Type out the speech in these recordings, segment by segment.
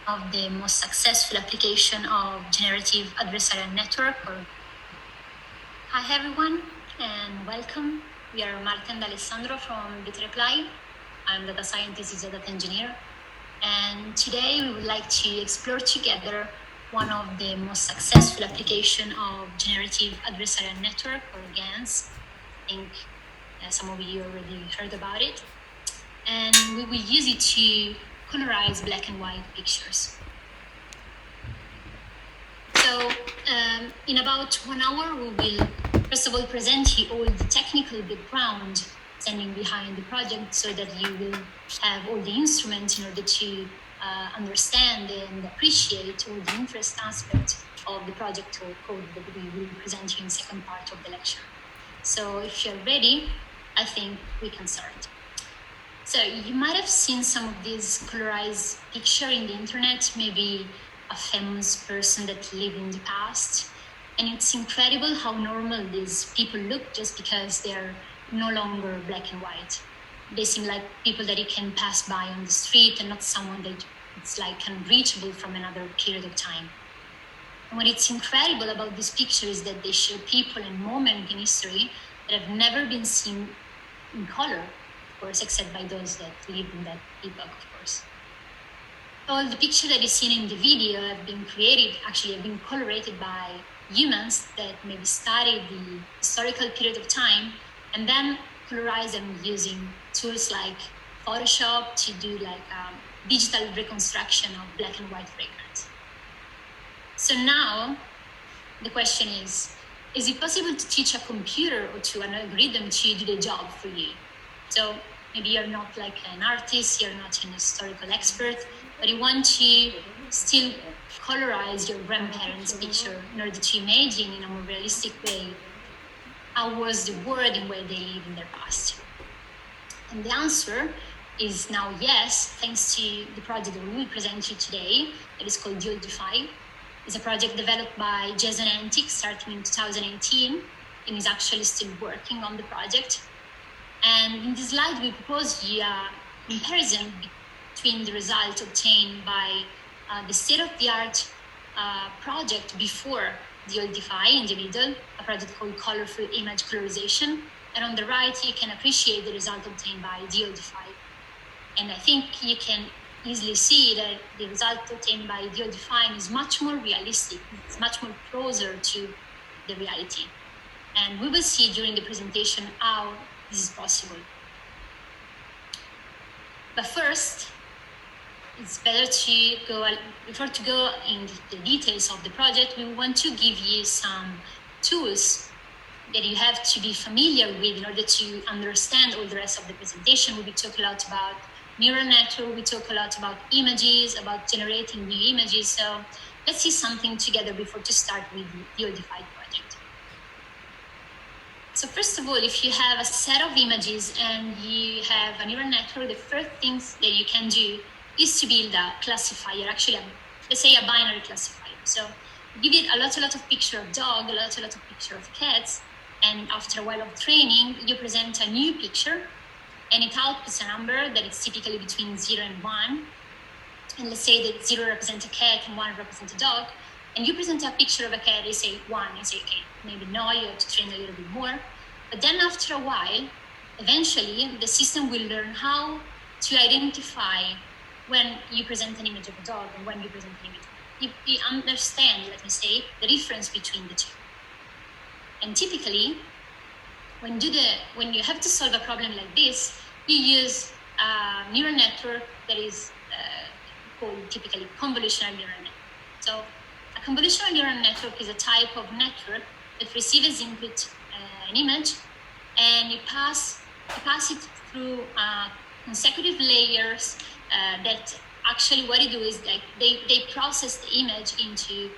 of the most successful application of generative adversarial network. Hi everyone and welcome. We are Marta and Alessandro from BitReply. I'm data scientist, is a data engineer. And today we would like to explore together one of the most successful application of generative adversarial network, or GANs. I think some of you already heard about it. And we will use it to colorize black and white pictures. So in about 1 hour, we will first of all present you all the technical background standing behind the project so that you will have all the instruments in order to understand and appreciate all the interest aspects of the project or code that we will present you in the second part of the lecture. So if you're ready, I think we can start. So you might have seen some of these colorized pictures in the internet, maybe a famous person that lived in the past. And it's incredible how normal these people look just because they're no longer black and white. They seem like people that you can pass by on the street and not someone that it's like unreachable from another period of time. And what it's incredible about this picture is that they show people and moments in history that have never been seen in color, of course, except by those that lived in that epoch, of course. All the pictures that you seen in the video have been created, actually have been colorated by humans that maybe studied the historical period of time and then colorize them using tools like PhotoShop to do like digital reconstruction of black and white records. So now the question is it possible to teach a computer or to an algorithm to do the job for you? So maybe you're not like an artist, you're not an historical expert, but you want to still colorize your grandparents' picture in order to imagine in a more realistic way how was the world and where they live in their past. And the answer is now yes, thanks to the project that we will present you today, that is called DealDefy. It's a project developed by Jason Antic starting in 2018 and is actually still working on the project. And in this slide, we propose you a comparison between the results obtained by the state-of-the-art project before DealDefy in the middle, a project called Colorful Image Colorization. And on the right, you can appreciate the result obtained by DealDefy. And I think you can easily see that the result obtained by DealDefy is much more realistic. It's much more closer to the reality. And we will see during the presentation how this is possible. But first, it's better to go, before to go into the details of the project, we want to give you some tools that you have to be familiar with in order to understand all the rest of the presentation. We will talk a lot about neural network, we talk a lot about images, about generating new images. So let's see something together before to start with the DealDefy project. So first of all, if you have a set of images and you have a neural network, the first things that you can do is to build a classifier, actually, let's say a binary classifier. So give it a lot of picture of dog, a lot of picture of cats, and after a while of training, you present a new picture, and it outputs a number that is typically between 0 and 1. And let's say that 0 represents a cat and 1 represents a dog. And you present a picture of a cat, they say 1, and say, okay, maybe no, you have to train a little bit more. But then after a while, eventually, the system will learn how to identify when you present an image of a dog and when you present an image. You understand, let me say, the difference between the two. And typically, when you have to solve a problem like this, you use a neural network that is called typically convolutional neural network. So a convolutional neural network is a type of network that receives as input an image, and you pass it through consecutive layers that actually what you do is like they process the image into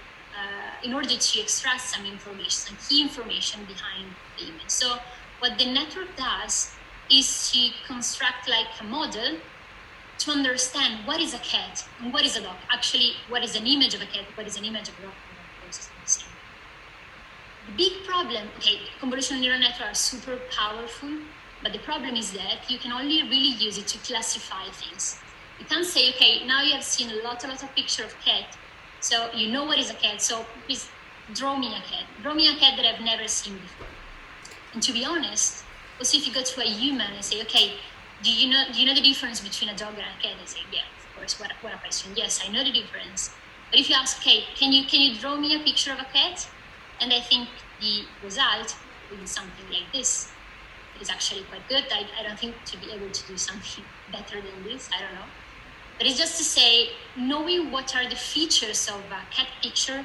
in order to extract some information, some key information behind the image. So what the network does is to construct like a model to understand what is a cat and what is a dog. Actually, what is an image of a cat, what is an image of a dog, the big problem, okay, convolutional neural networks are super powerful, but the problem is that you can only really use it to classify things. You can't say, okay, now you have seen a lot of picture of cat, so you know what is a cat, so please draw me a cat. Draw me a cat that I've never seen before. And to be honest, also if you go to a human and say, okay, do you know the difference between a dog and a cat? They say, yeah, of course. What a question. Yes, I know the difference. But if you ask, okay, can you draw me a picture of a cat? And I think the result will be something like this. It is actually quite good. I don't think to be able to do something better than this. I don't know. But it's just to say, knowing what are the features of a cat picture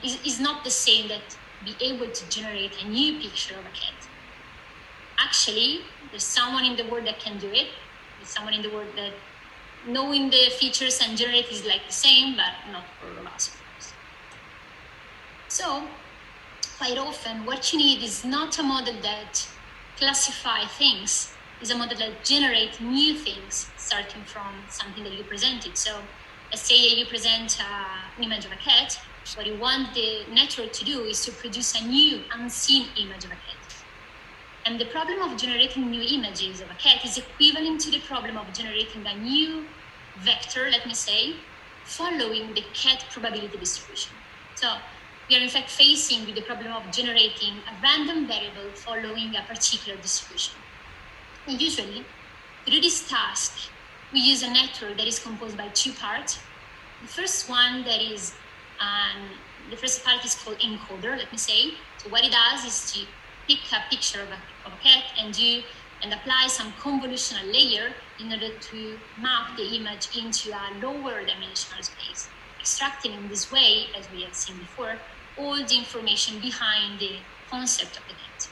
is not the same that be able to generate a new picture of a cat. Actually, there's someone in the world that can do it. There's someone in the world that knowing the features and generate is like the same, but not for all of us, of course. So quite often what you need is not a model that classify things, is a model that generate new things starting from something that you presented. So let's say you present an image of a cat. What you want the network to do is to produce a new unseen image of a cat. And the problem of generating new images of a cat is equivalent to the problem of generating a new vector, let me say, following the cat probability distribution. So we are in fact facing with the problem of generating a random variable following a particular distribution. And usually, to do this task, we use a network that is composed by two parts. The first one that is, the first part is called encoder, let me say. So what it does is to pick a picture of a cat and apply some convolutional layer in order to map the image into a lower dimensional space, extracting in this way, as we have seen before, all the information behind the concept of the cat.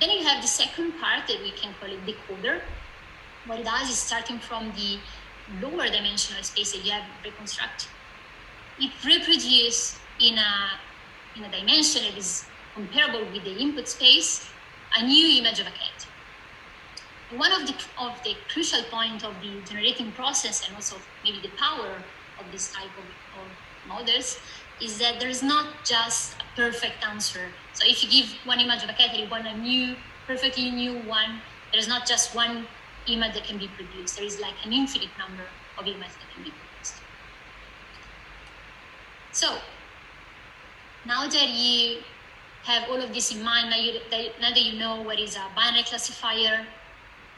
Then you have the second part that we can call it decoder. What it does is, starting from the lower dimensional space that you have reconstructed, it reproduces in a dimension that is comparable with the input space a new image of a cat. One of the crucial point of the generating process, and also maybe the power of this type of models, is that there is not just a perfect answer. So if you give one image of a cat and you want a perfectly new one, there is not just one image that can be produced. There is like an infinite number of images that can be produced. So now that you have all of this in mind, now that you know what is a binary classifier,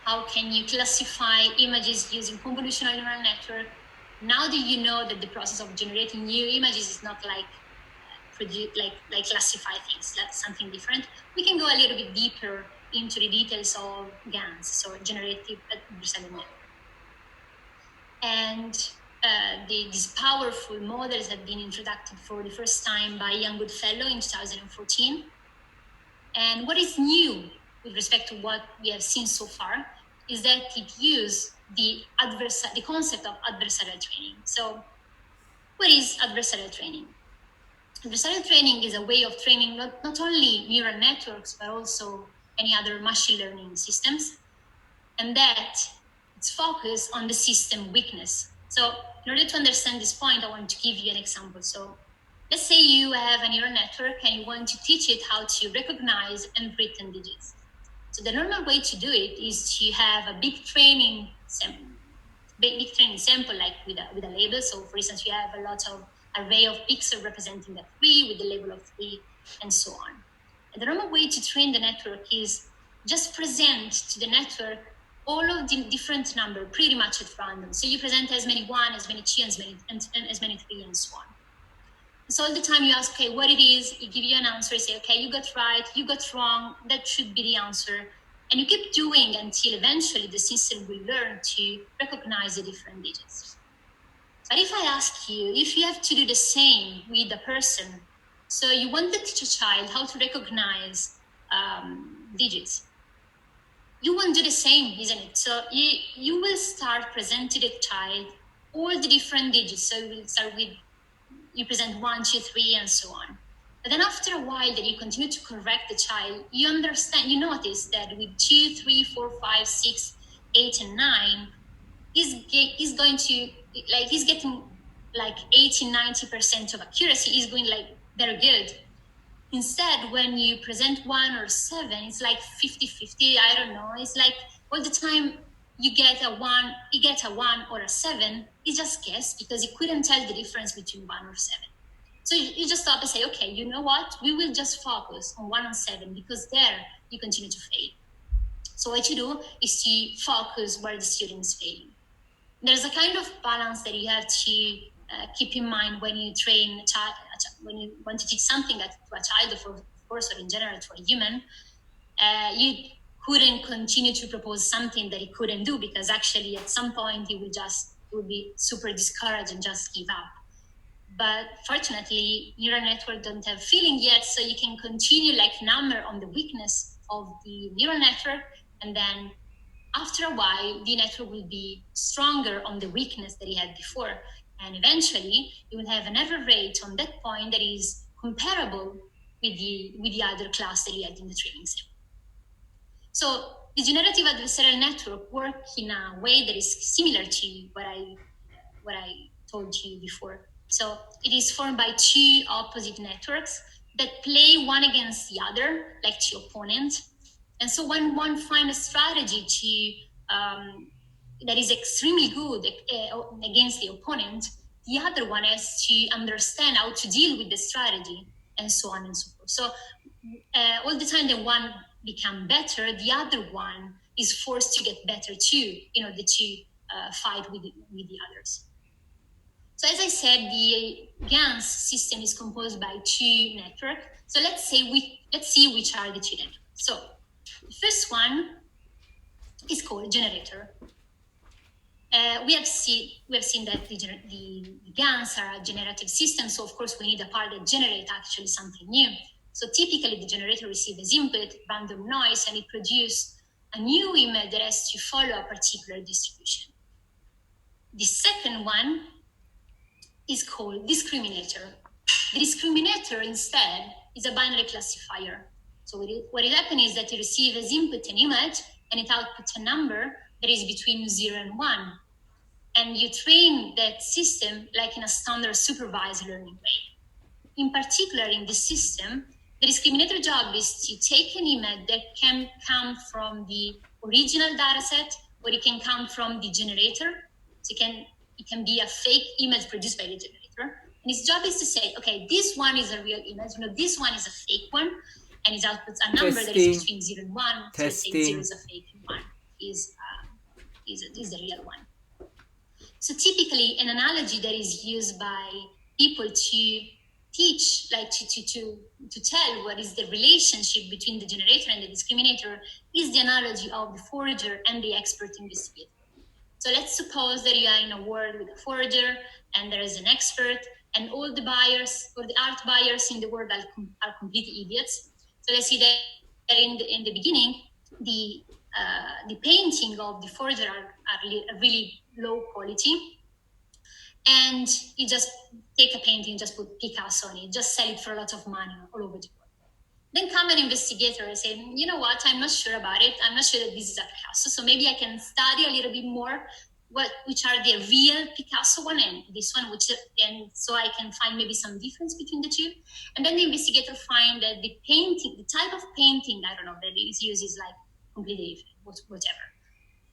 how can you classify images using convolutional neural network, now that you know that the process of generating new images is not like classify things, that's something different, we can go a little bit deeper into the details of GANs, so generative adversarial network. And these powerful models have been introduced for the first time by Ian Goodfellow in 2014. And what is new with respect to what we have seen so far is that it uses the concept of adversarial training. So what is adversarial training? Adversarial training is a way of training not only neural networks, but also any other machine learning systems. And that it's focused on the system weakness. So in order to understand this point, I want to give you an example. So let's say you have a neural network and you want to teach it how to recognize handwritten digits. So the normal way to do it is to have a big training sample, like with a label. So for instance, you have a lot of array of pixels representing a 3 with the label of 3 and so on. And the normal way to train the network is just present to the network all of the different number pretty much at random. So you present as many 1, as many 2, as many 3, and so on. So all the time you ask, okay, what it is, it give you an answer, say, okay, you got right, you got wrong, that should be the answer. And you keep doing until eventually the system will learn to recognize the different digits. But if I ask you, if you have to do the same with a person, so you want to teach a child how to recognize digits, you won't do the same, isn't it? So you will start presenting the child all the different digits. So you will start with, you present 1, 2, 3, and so on. But then after a while that you continue to correct the child, you understand, you notice that with 2, 3, 4, 5, 6, 8, and 9, he's going to, like, he's getting like 80, 90% of accuracy. He's going like very good. Instead, when you present 1 or 7, it's like 50-50, I don't know. It's like all the time you get a 1 or a 7, it just guessed because it couldn't tell the difference between 1 or 7. So you just stop and say, okay, you know what? We will just focus on 1 and 7 because there you continue to fail. So what you do is to focus where the student is failing. There's a kind of balance that you have to keep in mind when you train a child, when you want to teach something to a child, or of course, or in general to a human. You couldn't continue to propose something that he couldn't do, because actually at some point he would be super discouraged and just give up. But fortunately, neural network don't have feeling yet, so you can continue like number on the weakness of the neural network, and then after a while, the network will be stronger on the weakness that he had before. And eventually, you will have an error rate on that point that is comparable with the other class that you had in the training set. So the generative adversarial network work in a way that is similar to what I told you before. So it is formed by two opposite networks that play one against the other, like two opponents. And so when one finds a strategy that is extremely good against the opponent, the other one has to understand how to deal with the strategy, and so on and so forth. So all the time that one become better, the other one is forced to get better too, in order to fight with the others. So as I said, the GANs system is composed by two networks. So let's see which are the two networks. So the first one is called generator. We have seen that the GANs are a generative system, so of course we need a part that generates actually something new. So typically the generator receives as input random noise, and it produces a new image that has to follow a particular distribution. The second one is called discriminator. The discriminator instead is a binary classifier. So what it happens is that it receives as input an image, and it outputs a number that is between 0 and 1. And you train that system like in a standard supervised learning way. In particular, in this system, the discriminator job is to take an image that can come from the original dataset, or it can come from the generator. So it can be a fake image produced by the generator. And its job is to say, okay, this one is a real image, this one is a fake one, and it outputs a number that is between 0 and 1. So let's say 0 is a fake and 1 is the real one. So typically, an analogy that is used by people to teach, like to tell what is the relationship between the generator and the discriminator, is the analogy of the forager and the expert investigator. So let's suppose that you are in a world with a forager, and there is an expert, and all the buyers or the art buyers in the world are complete idiots. So let's see that in the beginning, the painting of the forager are really low quality, and you just take a painting, just put Picasso on it, just sell it for a lot of money all over the world. Then come an investigator and say, you know what, I'm not sure about it. I'm not sure that this is a Picasso. So maybe I can study a little bit more which are the real Picasso one and this one, and so I can find maybe some difference between the two. And then the investigator find that the painting, the type of painting, I don't know, that is used is like completely different, whatever.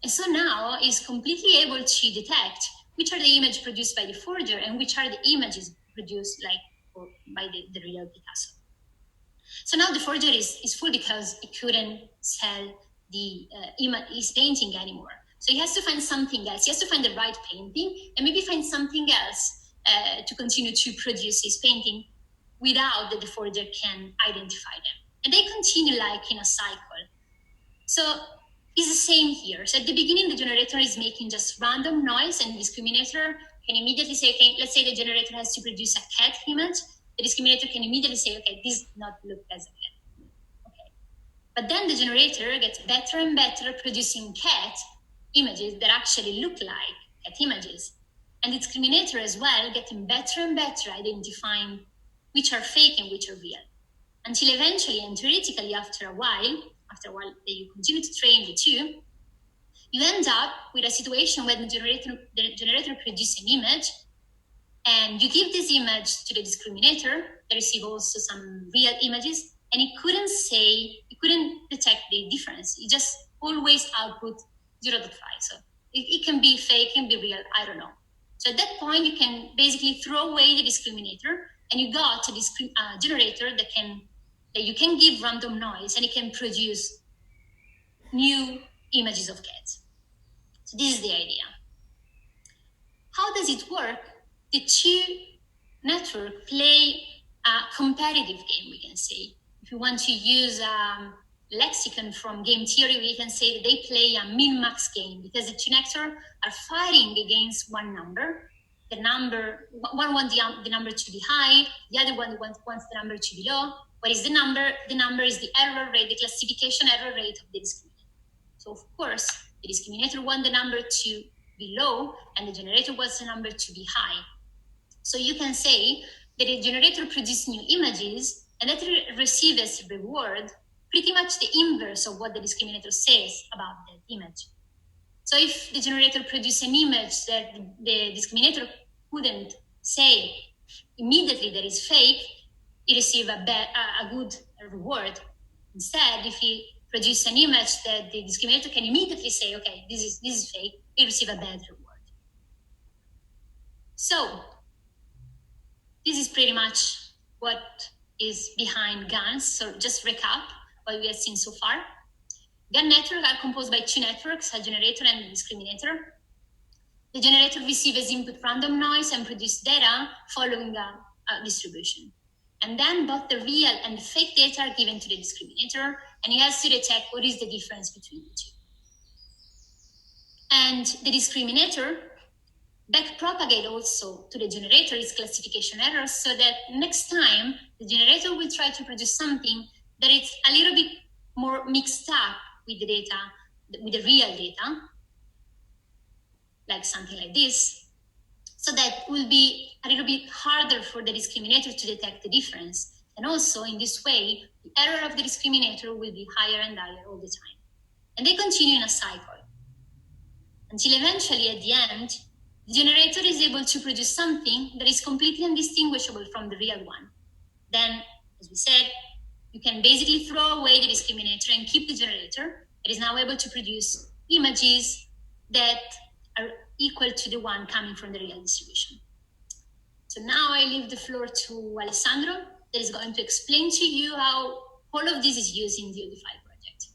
And so now is completely able to detect which are the images produced by the forger and which are the images produced by the real Picasso. So now the forger is full because he couldn't sell his painting anymore. So he has to find something else. He has to find the right painting and maybe find something else to continue to produce his painting without that the forger can identify them. And they continue like in a cycle. So it's the same here. So at the beginning, the generator is making just random noise, and the discriminator can immediately say, okay, let's say the generator has to produce a cat image. The discriminator can immediately say, okay, this does not look as a cat. Okay. But then the generator gets better and better at producing cat images that actually look like cat images. And the discriminator as well getting better and better identifying which are fake and which are real. Until eventually, and theoretically, after a while that you continue to train the two, you end up with a situation where the generator produces an image, and you give this image to the discriminator that receives also some real images, and it couldn't detect the difference. It just always output 0.5. So it can be fake, can be real, I don't know. So at that point, you can basically throw away the discriminator, and you got a generator that you can give random noise, and it can produce new images of cats. So this is the idea. How does it work? The two networks play a competitive game, we can say. If you want to use lexicon from game theory, we can say that they play a min-max game, because the two networks are fighting against one number. The number, one wants the number to be high, the other one wants the number to be low. What is the number? The number is the error rate, the classification error rate of the discriminator. So of course, the discriminator wants the number to be low, and the generator wants the number to be high. So you can say that the generator produces new images, and that receives as reward pretty much the inverse of what the discriminator says about that image. So if the generator produces an image that the discriminator couldn't say immediately that is fake, it receives a good reward. Instead, if he produces an image that the discriminator can immediately say, okay, this is fake, it receives a bad reward. So this is pretty much what is behind GANs. So just recap what we have seen so far. GAN networks are composed by two networks, a generator and a discriminator. The generator receives as input random noise and produces data following a distribution. And then both the real and the fake data are given to the discriminator, and it has to detect what is the difference between the two. And the discriminator backpropagate also to the generator its classification errors, so that next time the generator will try to produce something that it's a little bit more mixed up with the data, with the real data, like something like this, so that will be a little bit harder for the discriminator to detect the difference. And also in this way, the error of the discriminator will be higher and higher all the time. And they continue in a cycle until eventually at the end, the generator is able to produce something that is completely indistinguishable from the real one. Then, as we said, you can basically throw away the discriminator and keep the generator that is now able to produce images that are equal to the one coming from the real distribution. So now I leave the floor to Alessandro, that is going to explain to you how all of this is used in the Odify project.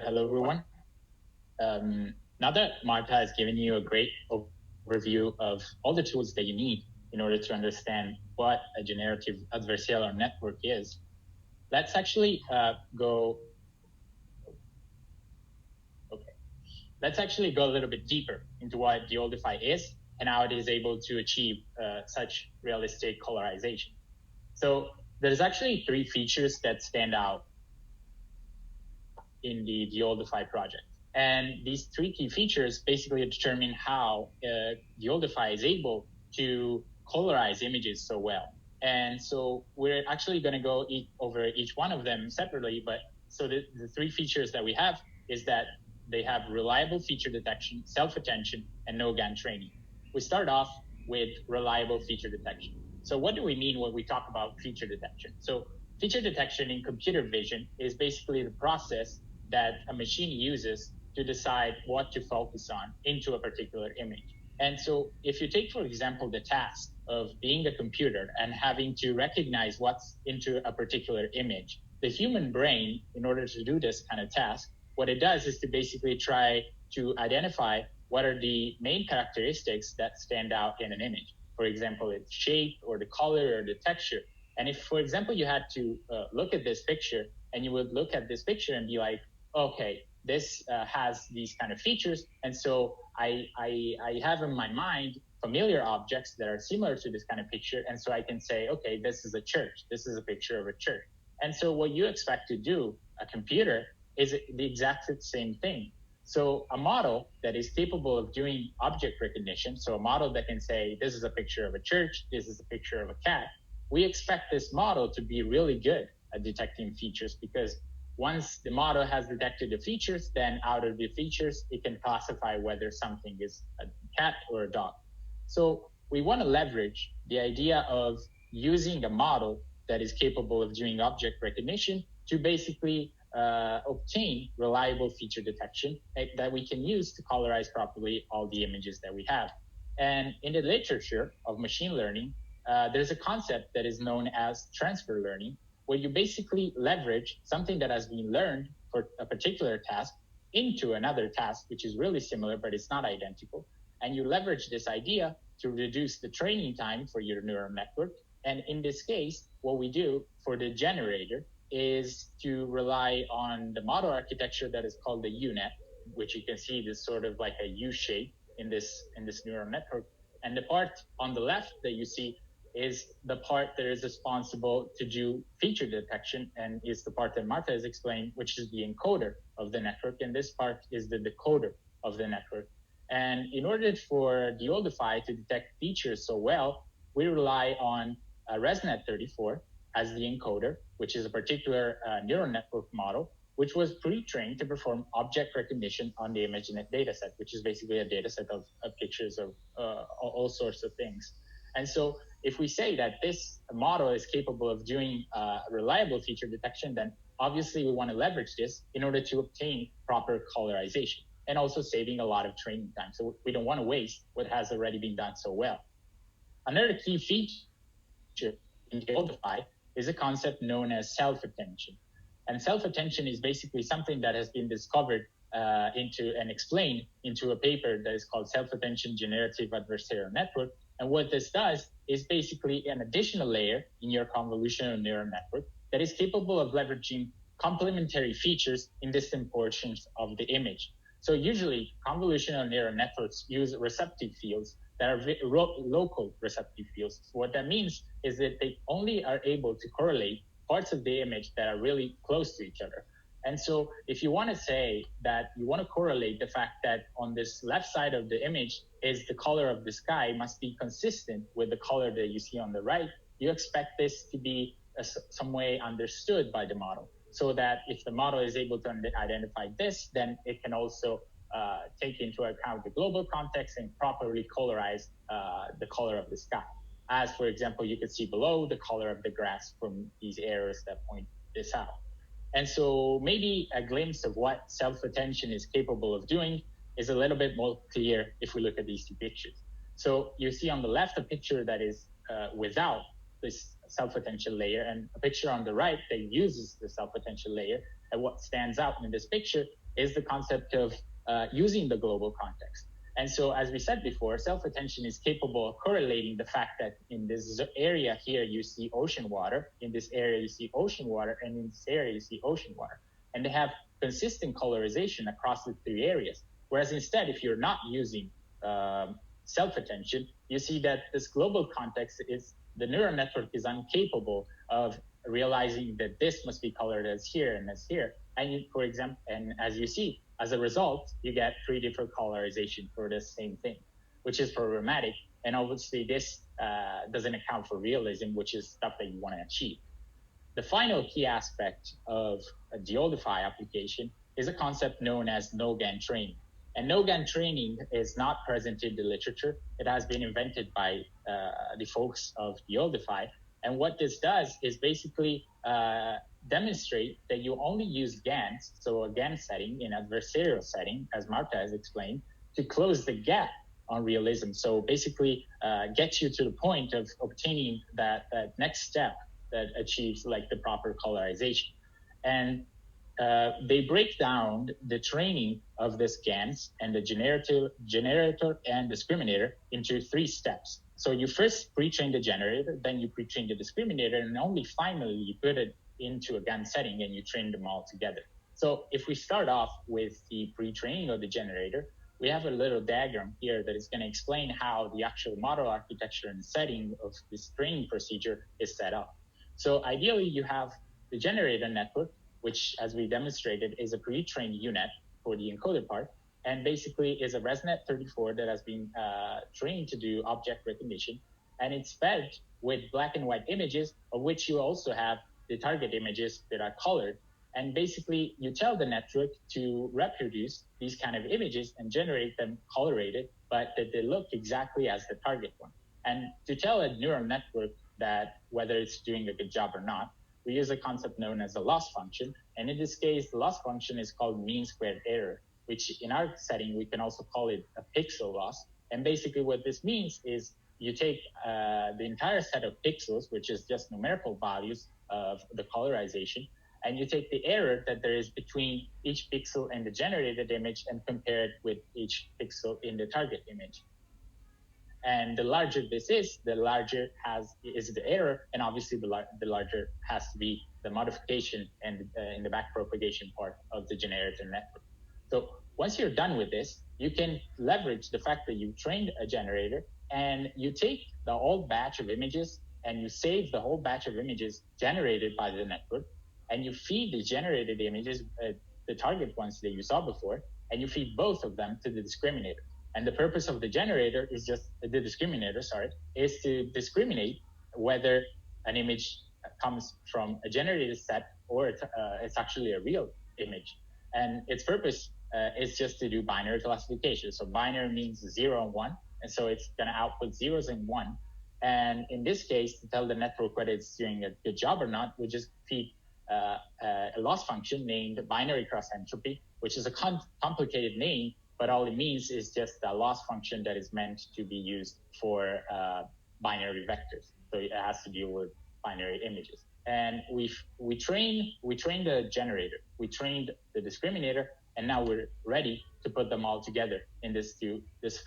Hello, everyone. Now that Marta has given you a great overview of all the tools that you need in order to understand what a generative adversarial network is, let's actually go a little bit deeper into what the Odify is and how it is able to achieve such realistic colorization. So there's actually 3 features that stand out in the Odify project. And these 3 key features basically determine how the Odify is able to colorize images so well. And so we're actually going to go over each one of them separately. But so the 3 features that we have is that they have reliable feature detection, self-attention, and no GAN training. We start off with reliable feature detection. So what do we mean when we talk about feature detection? So feature detection in computer vision is basically the process that a machine uses to decide what to focus on into a particular image. And so if you take, for example, the task of being a computer and having to recognize what's into a particular image, the human brain, in order to do this kind of task, what it does is to basically try to identify what are the main characteristics that stand out in an image. For example, its shape or the color or the texture. And if, for example, you had to look at this picture and you would look at this picture and be like, okay, this has these kind of features. And so I have in my mind familiar objects that are similar to this kind of picture. And so I can say, okay, this is a church. This is a picture of a church. And so what you expect to do, a computer, is the exact same thing. So a model that is capable of doing object recognition, so a model that can say, this is a picture of a church, this is a picture of a cat, we expect this model to be really good at detecting features, because once the model has detected the features, then out of the features, it can classify whether something is a cat or a dog. So we want to leverage the idea of using a model that is capable of doing object recognition to basically obtain reliable feature detection that we can use to colorize properly all the images that we have. And in the literature of machine learning, there's a concept that is known as transfer learning, where you basically leverage something that has been learned for a particular task into another task, which is really similar, but it's not identical. And you leverage this idea to reduce the training time for your neural network. And in this case, what we do for the generator is to rely on the model architecture that is called the UNet, which you can see this sort of like a U shape in this neural network. And the part on the left that you see is the part that is responsible to do feature detection, and is the part that Marta has explained, which is the encoder of the network. And this part is the decoder of the network. And in order for the Oldify to detect features so well, we rely on ResNet34 as the encoder, which is a particular neural network model, which was pre-trained to perform object recognition on the ImageNet dataset, which is basically a dataset of pictures of all sorts of things. And so if we say that this model is capable of doing reliable feature detection, then obviously we want to leverage this in order to obtain proper colorization, and also saving a lot of training time. So we don't want to waste what has already been done so well. Another key feature in Oldify is a concept known as self-attention. And self-attention is basically something that has been discovered into and explained into a paper that is called Self-Attention Generative Adversarial Network. And what this does is basically an additional layer in your convolutional neural network that is capable of leveraging complementary features in distant portions of the image. So usually convolutional neural networks use receptive fields that are local receptive fields. So what that means is that they only are able to correlate parts of the image that are really close to each other. And so if you want to say that you want to correlate the fact that on this left side of the image is the color of the sky must be consistent with the color that you see on the right, you expect this to be some way understood by the model, so that if the model is able to identify this, then it can also take into account the global context and properly colorize the color of the sky. As, for example, you could see below the color of the grass from these arrows that point this out. And so maybe a glimpse of what self-attention is capable of doing is a little bit more clear if we look at these two pictures. So you see on the left a picture that is without this self-attention layer, and a picture on the right that uses the self-attention layer. And what stands out in this picture is the concept of using the global context. And so, as we said before, self-attention is capable of correlating the fact that in this area here, you see ocean water, in this area, you see ocean water, and in this area, you see ocean water. And they have consistent colorization across the three areas. Whereas instead, if you're not using self-attention, you see that this global context is, the neural network is incapable of realizing that this must be colored as here and as here. And you, for example, and as you see, as a result, you get three different colorization for the same thing, which is problematic. And obviously this doesn't account for realism, which is stuff that you want to achieve. The final key aspect of the Oldify application is a concept known as no-GAN training. And no-GAN training is not present in the literature. It has been invented by the folks of the Oldify. And what this does is basically demonstrate that you only use GANs, so a GAN setting in adversarial setting, as Marta has explained, to close the gap on realism. So basically get you to the point of obtaining that next step that achieves like the proper colorization. And they break down the training of this GANs and the generator and discriminator into three steps. So you first pre-train the generator, then you pre-train the discriminator, and only finally you put it into a GAN setting and you train them all together. So if we start off with the pre-training of the generator, we have a little diagram here that is going to explain how the actual model architecture and setting of this training procedure is set up. So ideally, you have the generator network, which, as we demonstrated, is a pre-trained UNet for the encoder part, and basically is a ResNet34 that has been trained to do object recognition. And it's fed with black and white images, of which you also have the target images that are colored. And basically, you tell the network to reproduce these kind of images and generate them colorated, but that they look exactly as the target one. And to tell a neural network that whether it's doing a good job or not, we use a concept known as a loss function, And in this case, the loss function is called mean squared error, which in our setting, we can also call it a pixel loss. And basically what this means is you take the entire set of pixels, which is just numerical values of the colorization, and you take the error that there is between each pixel and the generated image and compare it with each pixel in the target image. And the larger this is, the larger is the error, and obviously the larger has to be the modification and in the backpropagation part of the generator network. So once you're done with this, you can leverage the fact that you trained a generator, and you take the whole batch of images and you save the whole batch of images generated by the network, and you feed the generated images, the target ones that you saw before, and you feed both of them to the discriminator. And the purpose of the generator is just the discriminator, is to discriminate whether an image comes from a generated set or it's actually a real image. And its purpose is just to do binary classification. So binary means 0 and 1. And so it's going to output zeros and 1. And in this case, to tell the network whether it's doing a good job or not, we just feed a loss function named binary cross entropy, which is a complicated name, but all it means is just a loss function that is meant to be used for binary vectors. So it has to deal with binary images. And we trained the generator, we trained the discriminator, and now we're ready to put them all together in this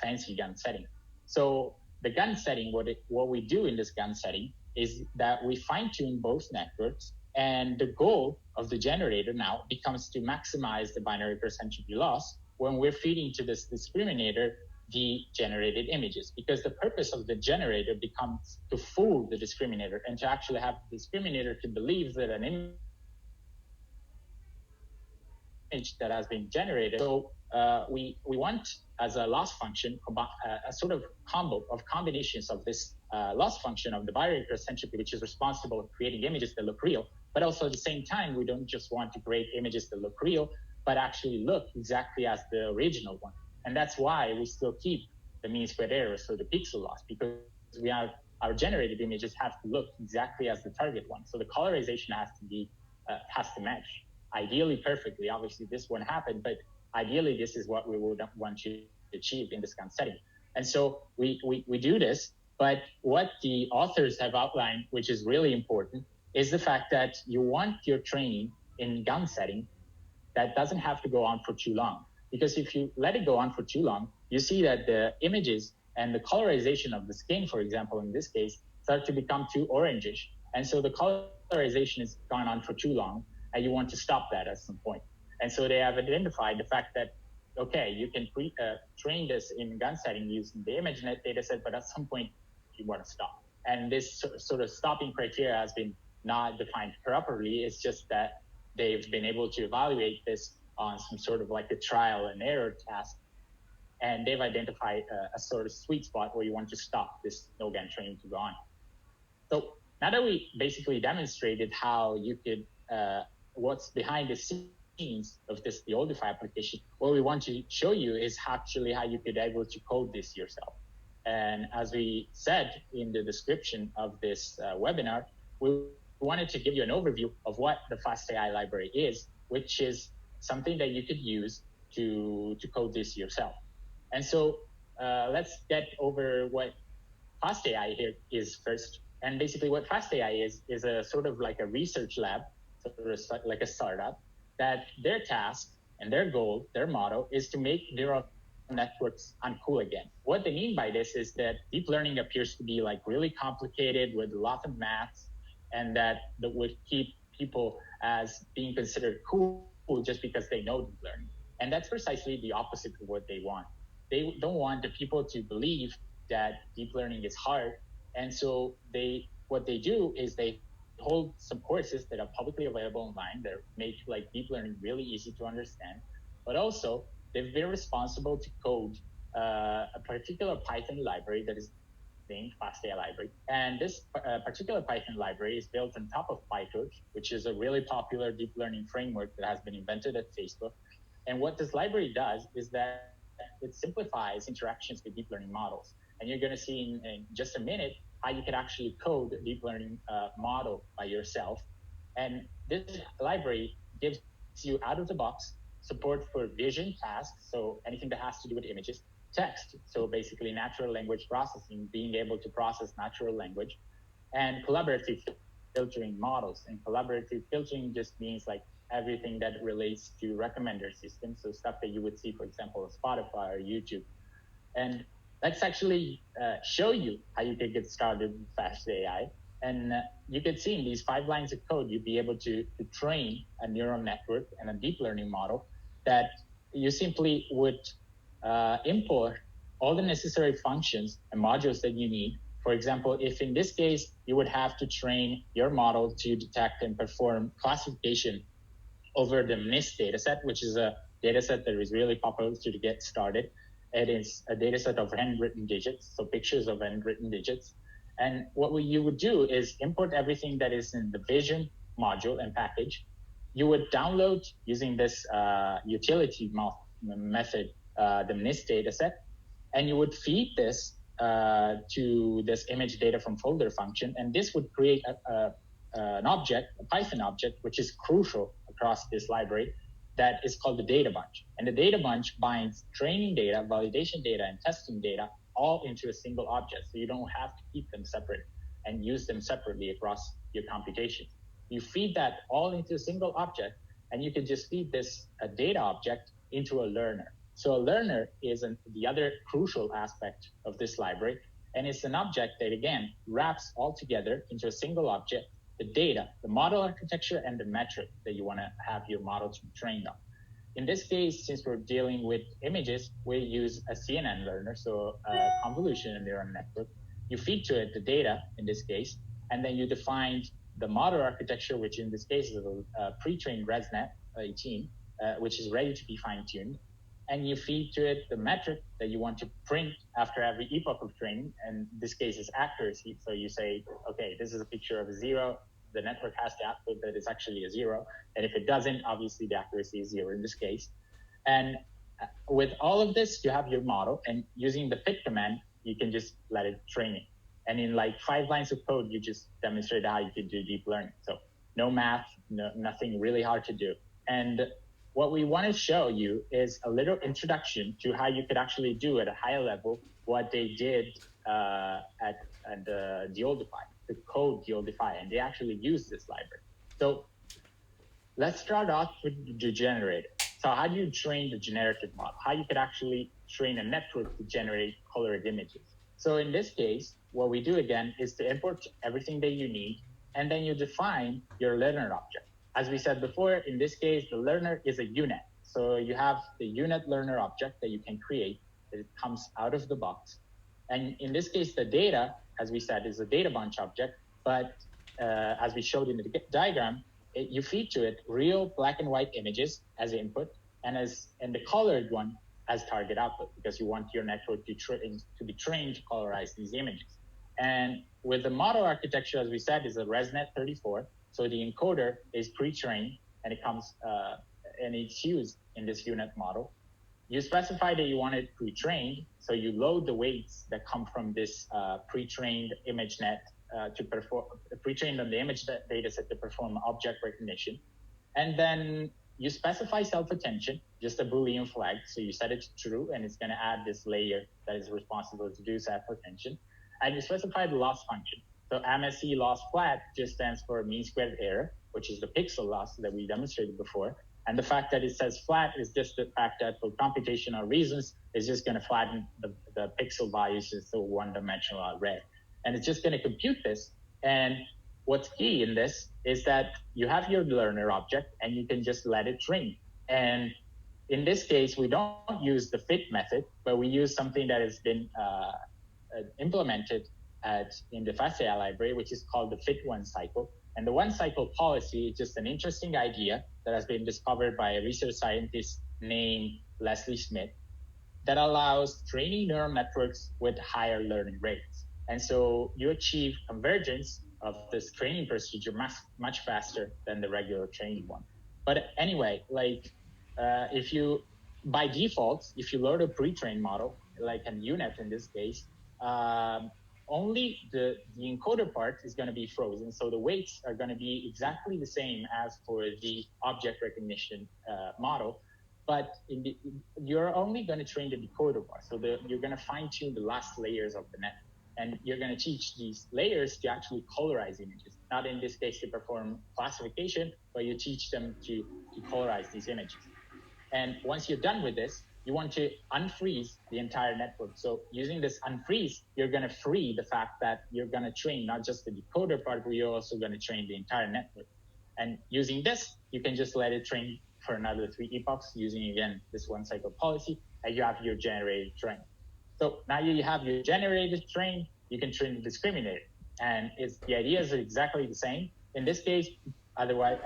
fancy GAN setting. So the GAN setting, what we do in this GAN setting is that we fine-tune both networks, and the goal of the generator now becomes to maximize the binary cross entropy loss when we're feeding to this discriminator the generated images, because the purpose of the generator becomes to fool the discriminator and to actually have the discriminator to believe that an image that has been generated. So we want, as a loss function, a sort of combo of combinations of this loss function of the binary cross entropy, which is responsible for creating images that look real, but also at the same time, we don't just want to create images that look real, but actually look exactly as the original one. And that's why we still keep the mean squared error, so the pixel loss, because our generated images have to look exactly as the target one. So the colorization has to match, ideally perfectly. Obviously, this won't happen, but ideally, this is what we would want to achieve in this kind of setting. And so we do this, but what the authors have outlined, which is really important, is the fact that you want your training in GAN setting that doesn't have to go on for too long. Because if you let it go on for too long, you see that the images and the colorization of the skin, for example, in this case, start to become too orangish. And so the colorization has gone on for too long, and you want to stop that at some point. And so they have identified the fact that, okay, you can train this in GAN setting using the ImageNet dataset, but at some point you want to stop. And this sort of stopping criteria has been not defined properly. It's just that they've been able to evaluate this on some sort of like a trial and error task. And they've identified a sort of sweet spot where you want to stop this no-GAN training to go on. So now that we basically demonstrated how you could, what's behind the scenes of the Oldify application, what we want to show you is actually how you could able to code this yourself. And as we said in the description of this webinar, we wanted to give you an overview of what the FastAI library is, which is something that you could use to code this yourself. And so let's get over what FastAI here is first. And basically what FastAI is a sort of like a research lab, sort of like a startup, that their task and their goal, their motto, is to make neural networks uncool again. What they mean by this is that deep learning appears to be like really complicated with a lot of maths, and that would keep people as being considered cool just because they know deep learning. And that's precisely the opposite of what they want. They don't want the people to believe that deep learning is hard. And so what they do is they hold some courses that are publicly available online that make like deep learning really easy to understand. But also, they've been responsible to code a particular Python library that is named FastAI library. And this particular Python library is built on top of PyTorch, which is a really popular deep learning framework that has been invented at Facebook. And what this library does is that it simplifies interactions with deep learning models. And you're going to see in just a minute how you can actually code a deep learning model by yourself. And this library gives you out of the box support for vision tasks, so anything that has to do with images, text, so basically natural language processing, being able to process natural language, and collaborative filtering models. And collaborative filtering just means like everything that relates to recommender systems, so stuff that you would see, for example, on Spotify or YouTube. And let's actually show you how you can get started with fast AI. And you can see in these 5 lines of code, you'd be able to train a neural network and a deep learning model that you simply would import all the necessary functions and modules that you need. For example, if in this case, you would have to train your model to detect and perform classification over the MNIST dataset, which is a dataset that is really popular to get started. It is a dataset of handwritten digits, so pictures of handwritten digits. And what you would do is import everything that is in the vision module and package. You would download using this utility method, the MNIST dataset, and you would feed this to this image data from folder function, and this would create an object, a Python object, which is crucial across this library, that is called the data bunch. And the data bunch binds training data, validation data, and testing data all into a single object, so you don't have to keep them separate and use them separately across your computations. You feed that all into a single object, and you can just feed this data object into a learner. So a learner is the other crucial aspect of this library, and it's an object that, again, wraps all together into a single object, the data, the model architecture, and the metric that you want to have your model to be trained on. In this case, since we're dealing with images, we use a CNN learner, so a convolutional neural network. You feed to it the data, in this case, and then you define the model architecture, which in this case is a pre-trained ResNet 18, which is ready to be fine-tuned. And you feed to it the metric that you want to print after every epoch of training. And this case is accuracy. So you say, okay, this is a picture of a 0. The network has to output that it's actually a 0. And if it doesn't, obviously the accuracy is 0 in this case. And with all of this, you have your model. And using the fit command, you can just let it train it. And in like 5 lines of code, you just demonstrate how you can do deep learning. So no math, nothing really hard to do. And what we want to show you is a little introduction to how you could actually do at a higher level what they did at the Deoldify, the code Deoldify, and they actually use this library. So let's start off with the generator. So how do you train the generative model? How you could actually train a network to generate colored images? So in this case, what we do again is to import everything that you need, and then you define your learner object. As we said before, in this case, the learner is a unit. So you have the unit learner object that you can create. It comes out of the box. And in this case, the data, as we said, is a data bunch object. But as we showed in the diagram, you feed to it real black and white images as input, and the colored one as target output, because you want your network to be trained to colorize these images. And with the model architecture, as we said, is a ResNet 34. So the encoder is pre-trained, and it comes and it's used in this unit model. You specify that you want it pre-trained, so you load the weights that come from this pre-trained ImageNet to perform pre-trained on the image data set to perform object recognition. And then you specify self-attention, just a Boolean flag. So you set it to true, and it's going to add this layer that is responsible to do self-attention. And you specify the loss function. So MSE loss flat just stands for mean squared error, which is the pixel loss that we demonstrated before. And the fact that it says flat is just the fact that for computational reasons, it's just going to flatten the pixel values to so one-dimensional array. And it's just going to compute this. And what's key in this is that you have your learner object, and you can just let it train. And in this case, we don't use the fit method, but we use something that has been implemented in the FastAI library, which is called the fit one cycle. And the one cycle policy is just an interesting idea that has been discovered by a research scientist named Leslie Smith that allows training neural networks with higher learning rates. And so you achieve convergence of this training procedure much faster than the regular training one. But anyway, like if you, by default, if you load a pre-trained model, like a unit in this case, only the encoder part is going to be frozen. So the weights are going to be exactly the same as for the object recognition model, but you're only going to train the decoder part. So you're going to fine tune the last layers of the network. And you're going to teach these layers to actually colorize images. Not in this case to perform classification, but you teach them to colorize these images. And once you're done with this, you want to unfreeze the entire network. So using this unfreeze, you're going to free the fact that you're going to train not just the decoder part, but you're also going to train the entire network. And using this, you can just let it train for another 3 epochs using, again, this one cycle policy, and you have your generated train. So now you have your generated train, you can train the discriminator. And the ideas are exactly the same. In this case, otherwise,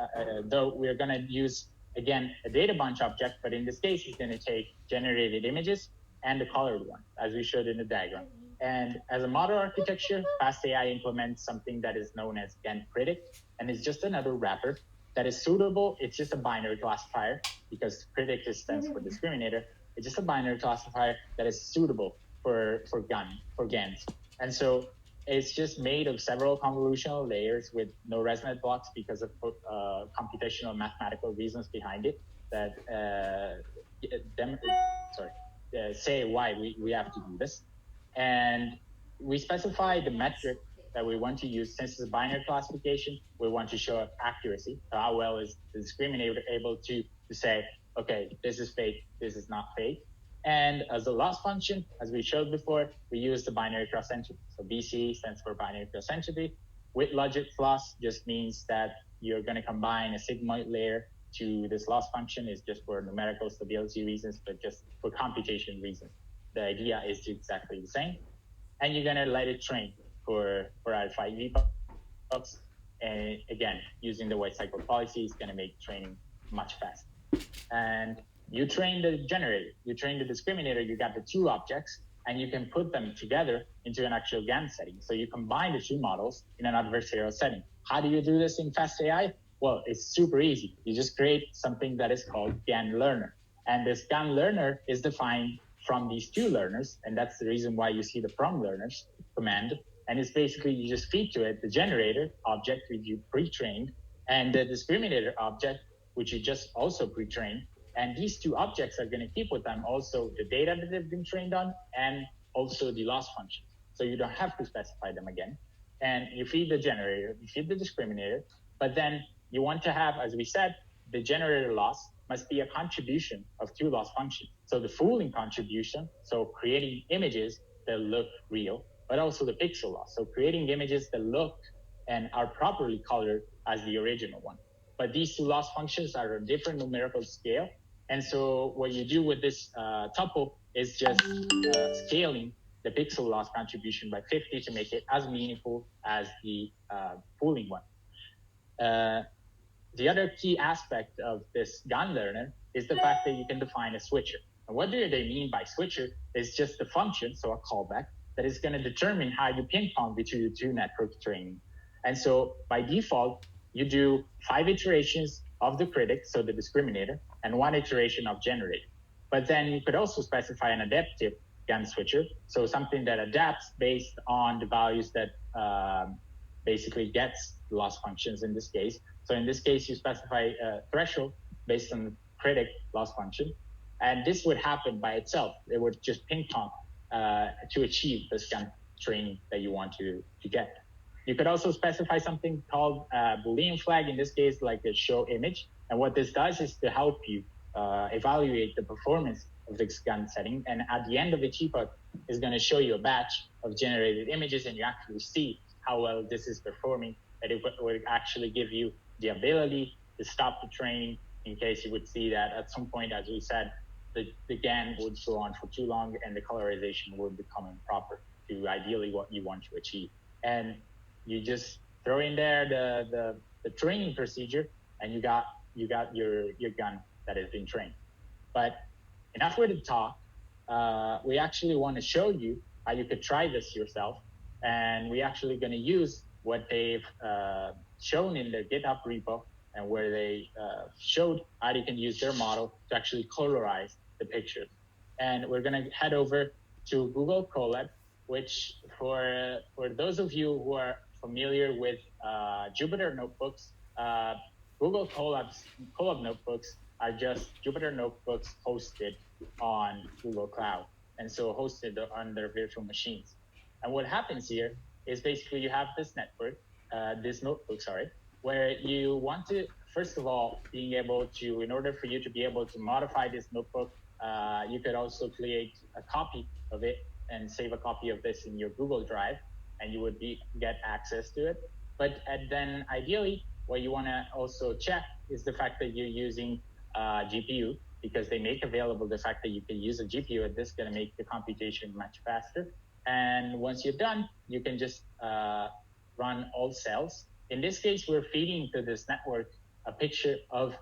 though we're going to use, again, a data bunch object, but in this case, it's going to take generated images and the colored one, as we showed in the diagram. And as a model architecture, FastAI implements something that is known as GAN predict, and it's just another wrapper that is suitable. It's just a binary classifier because predict stands for discriminator. It's just a binary classifier that is suitable for GANs. And so it's just made of several convolutional layers with no resonant blocks because of computational mathematical reasons behind it that say why we have to do this. And we specify the metric that we want to use. Since it's a binary classification, we want to show accuracy. So how well is the discriminator able to say, okay, this is fake, this is not fake. And as a loss function, as we showed before, we use the binary cross entropy. So BC stands for binary cross entropy. With logic loss just means that you're going to combine a sigmoid layer to this loss function. Is just for numerical stability reasons, but just for computation reasons. The idea is exactly the same. And you're going to let it train for alpha epochs. And again, using the white cycle policy is going to make training much faster. And you train the generator, you train the discriminator, you got the 2 objects, and you can put them together into an actual GAN setting. So you combine the 2 models in an adversarial setting. How do you do this in FastAI? Well, it's super easy. You just create something that is called GAN learner. And this GAN learner is defined from these 2 learners, and that's the reason why you see the from learners command. And it's basically you just feed to it the generator object which you pre-trained and the discriminator object which you just also pre-trained. And these 2 objects are going to keep with them also the data that they've been trained on and also the loss functions. So you don't have to specify them again. And you feed the generator, you feed the discriminator, but then you want to have, as we said, the generator loss must be a contribution of 2 loss functions. So the fooling contribution, so creating images that look real, but also the pixel loss. So creating images that look and are properly colored as the original one. But these 2 loss functions are a different numerical scale. And so what you do with this tuple is just scaling the pixel loss contribution by 50 to make it as meaningful as the pooling one. The other key aspect of this GAN learner is the fact that you can define a switcher. And what do they mean by switcher? It's just the function, so a callback, that is going to determine how you ping pong between the 2 network training. And so by default, you do 5 iterations of the critic, so the discriminator, and 1 iteration of generator. But then you could also specify an adaptive GAN switcher, so something that adapts based on the values that basically gets the loss functions in this case. So in this case, you specify a threshold based on the critic loss function. And this would happen by itself. It would just ping pong to achieve this GAN training that you want to get. You could also specify something called a Boolean flag, in this case, like a show image. And what this does is to help you evaluate the performance of this GAN setting. And at the end of each epoch is going to show you a batch of generated images, and you actually see how well this is performing. That it would actually give you the ability to stop the training in case you would see that at some point, as we said, the GAN would go on for too long and the colorization would become improper to ideally what you want to achieve. And you just throw in there the training procedure, and you got your GAN that has been trained. But enough with the talk. We actually want to show you how you could try this yourself, and we're actually going to use what they've shown in their GitHub repo, and where they showed how you can use their model to actually colorize the pictures. And we're going to head over to Google Colab, which for those of you who are familiar with Jupyter notebooks, Google Colab notebooks are just Jupyter notebooks hosted on Google Cloud, and so hosted on their virtual machines. And what happens here is basically you have this network, this notebook, sorry, where you want to, first of all, being able to, in order for you to be able to modify this notebook, you could also create a copy of it and save a copy of this in your Google Drive, and you would get access to it. But then ideally, what you want to also check is the fact that you're using GPU, because they make available the fact that you can use a GPU, and this is going to make the computation much faster. And once you're done, you can just run all cells. In this case, we're feeding to this network a picture of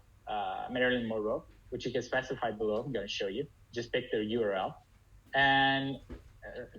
Marilyn Monroe, which you can specify below. I'm going to show you. Just pick their URL. And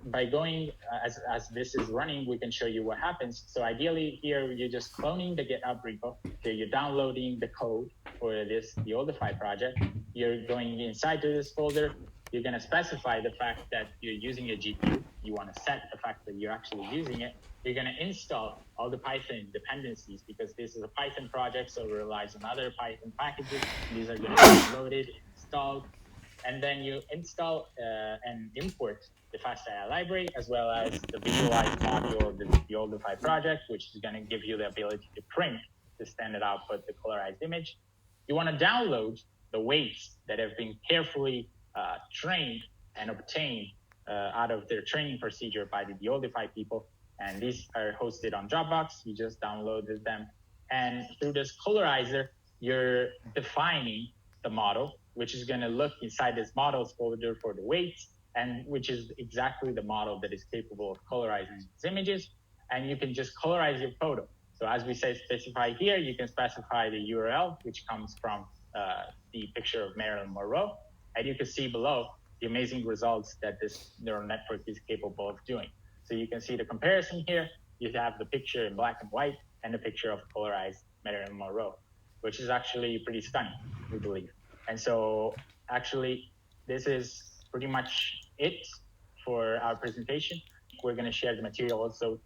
by going, as this is running, we can show you what happens. So ideally here, you're just cloning the GitHub repo. So you're downloading the code for the Oldify project. You're going inside to this folder. You're going to specify the fact that you're using a GPU. You want to set the fact that you're actually using it. You're going to install all the Python dependencies, because this is a Python project, so it relies on other Python packages. These are going to be loaded, installed, and then you install and import the FastAI library, as well as the visualize module of the Oldify project, which is going to give you the ability to print the standard output, the colorized image. You want to download the weights that have been carefully trained and obtained out of their training procedure by the Oldify people. And these are hosted on Dropbox. You just downloaded them. And through this colorizer, you're defining the model, which is going to look inside this models folder for the weights, and which is exactly the model that is capable of colorizing these images. And you can just colorize your photo. So as we say, specify here, you can specify the URL, which comes from the picture of Marilyn Monroe. And you can see below the amazing results that this neural network is capable of doing. So you can see the comparison here. You have the picture in black and white and the picture of colorized Marilyn Monroe, which is actually pretty stunning, we believe. And so actually, this is pretty much it for our presentation. We're going to share the material also.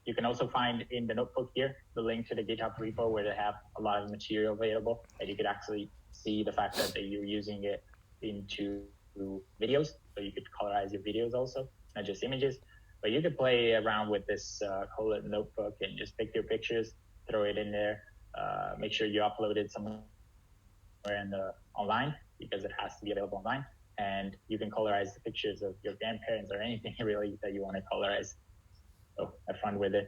You can also find in the notebook here the link to the GitHub repo, where they have a lot of material available, and you could actually see the fact that you're using it into videos. So you could colorize your videos also, not just images. But you could play around with this Color notebook and just pick your pictures, throw it in there, make sure you upload it somewhere online, because it has to be available online. And you can colorize the pictures of your grandparents or anything really that you want to colorize. So have fun with it.